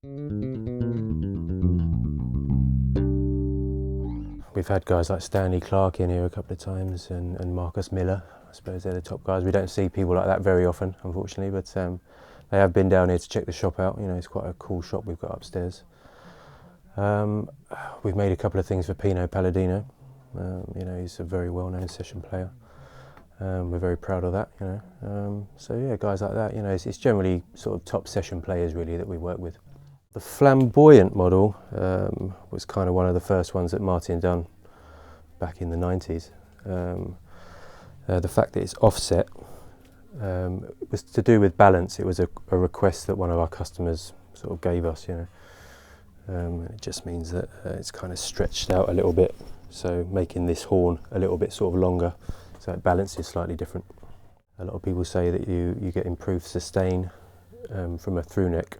We've had guys like Stanley Clark in here a couple of times, and Marcus Miller. I suppose they're the top guys. We don't see people like that very often, unfortunately, but they have been down here to check the shop out. You know, it's quite a cool shop we've got upstairs. We've made a couple of things for Pino Palladino. You know, he's a very well-known session player. We're very proud of that, you know. So yeah, guys like that, you know, it's generally sort of top session players really that we work with. The flamboyant model was kind of one of the first ones that Martin done back in the 90s. The fact that it's offset was to do with balance. It was a request that one of our customers sort of gave us, you know. It just means that it's kind of stretched out a little bit, so making this horn a little bit sort of longer, so it balances slightly different. A lot of people say that you get improved sustain from a through neck,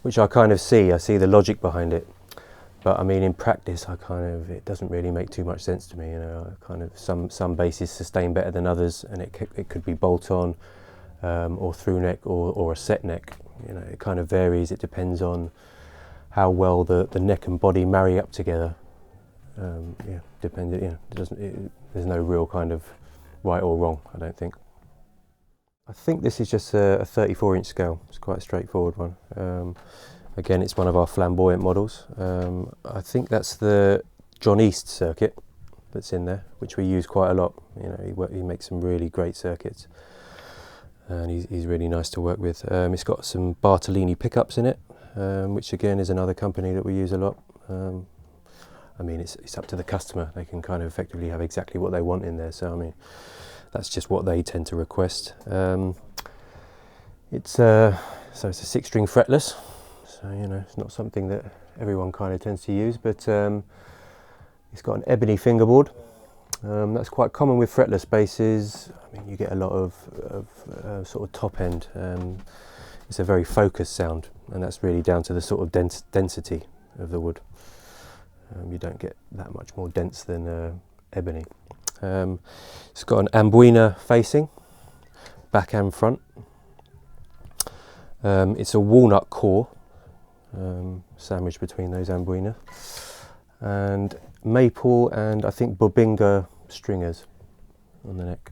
which I kind of see. I see the logic behind it, but I mean in practice it doesn't really make too much sense to me, you know. Some basses sustain better than others, and it could be bolt on or through neck or a set neck, you know. It kind of varies. It depends on how well the neck and body marry up together. Yeah, depending, you know, there's no real kind of right or wrong, I don't think. I think this is just a 34-inch scale. It's quite a straightforward one. Again, it's one of our flamboyant models. I think that's the John East circuit that's in there, which we use quite a lot. You know, he makes some really great circuits, and he's really nice to work with. It's got some Bartolini pickups in it, which again is another company that we use a lot. I mean, it's up to the customer. They can kind of effectively have exactly what they want in there. So I mean, that's just what they tend to request. It's a 6-string fretless, so you know, it's not something that everyone kind of tends to use, but it's got an ebony fingerboard. That's quite common with fretless basses. I mean, you get a lot of sort of top end. It's a very focused sound, and that's really down to the sort of density of the wood. You don't get that much more dense than ebony. It's got an ambuina facing, back and front. It's a walnut core sandwiched between those ambuina, and maple and I think bobinga stringers on the neck.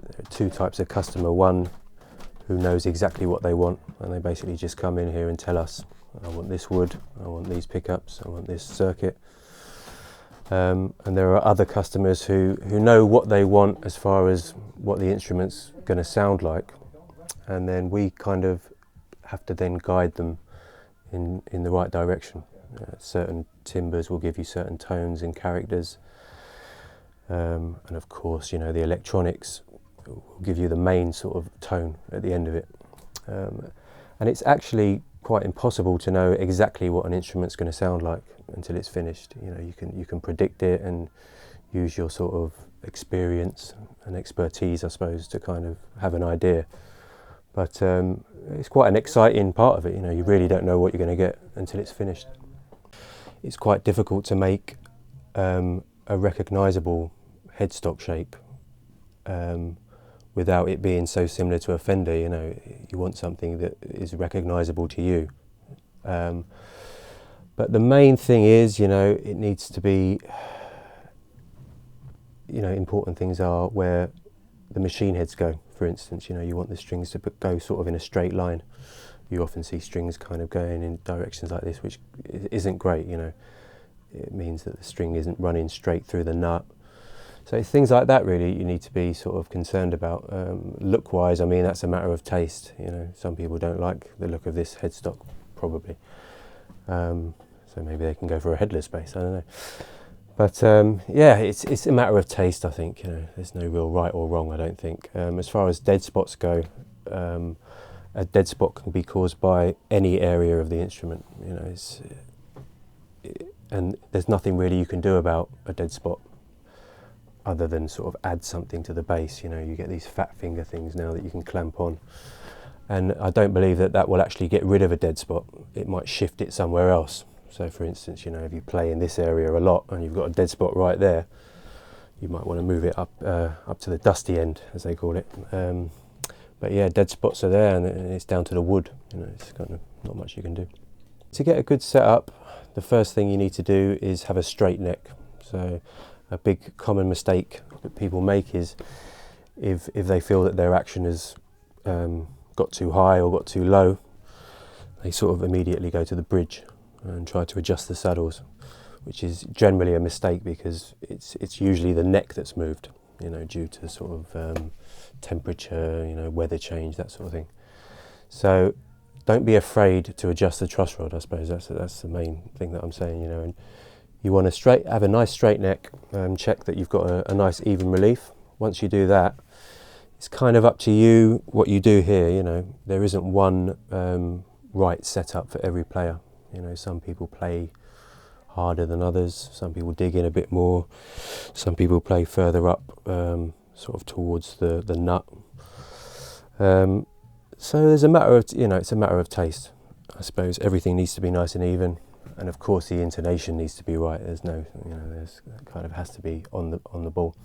There are two types of customer. One who knows exactly what they want, and they basically just come in here and tell us, I want this wood, I want these pickups, I want this circuit. And there are other customers who know what they want as far as what the instrument's going to sound like, and then we kind of have to then guide them in the right direction. Certain timbers will give you certain tones and characters, and of course, you know, the electronics will give you the main sort of tone at the end of it. And it's actually quite impossible to know exactly what an instrument's going to sound like until it's finished. You know, you can predict it and use your sort of experience and expertise, I suppose, to kind of have an idea. But it's quite an exciting part of it. You know, you really don't know what you're going to get until it's finished. It's quite difficult to make a recognisable headstock shape without it being so similar to a Fender. You know, you want something that is recognisable to you. But the main thing is, you know, it needs to be, you know, important things are where the machine heads go. For instance, you know, you want the strings to go sort of in a straight line. You often see strings kind of going in directions like this, which isn't great, you know. It means that the string isn't running straight through the nut. So it's things like that really you need to be sort of concerned about. Look-wise, I mean, that's a matter of taste. You know, some people don't like the look of this headstock, probably. So maybe they can go for a headless bass, I don't know. But yeah, it's a matter of taste, I think. You know, there's no real right or wrong, I don't think. As far as dead spots go, a dead spot can be caused by any area of the instrument. You know, and there's nothing really you can do about a dead spot other than sort of add something to the bass. You know, you get these fat finger things now that you can clamp on, and I don't believe that will actually get rid of a dead spot. It might shift it somewhere else. So for instance, you know, if you play in this area a lot and you've got a dead spot right there, you might want to move it up to the dusty end, as they call it. But yeah, dead spots are there, and it's down to the wood. You know, it's kind of not much you can do. To get a good setup, the first thing you need to do is have a straight neck. So a big common mistake that people make is if they feel that their action has got too high or got too low, they sort of immediately go to the bridge and try to adjust the saddles, which is generally a mistake because it's usually the neck that's moved, you know, due to sort of temperature, you know, weather change, that sort of thing. So don't be afraid to adjust the truss rod. I suppose that's the main thing that I'm saying, you know. And you want to have a nice straight neck, check that you've got a nice even relief. Once you do that, it's kind of up to you what you do here, you know. There isn't one right setup for every player. You know, some people play harder than others, some people dig in a bit more, some people play further up, sort of towards the nut. So there's a matter of, you know, it's a matter of taste. I suppose everything needs to be nice and even, and of course the intonation needs to be right. There's no, you know, there's kind of has to be on the ball.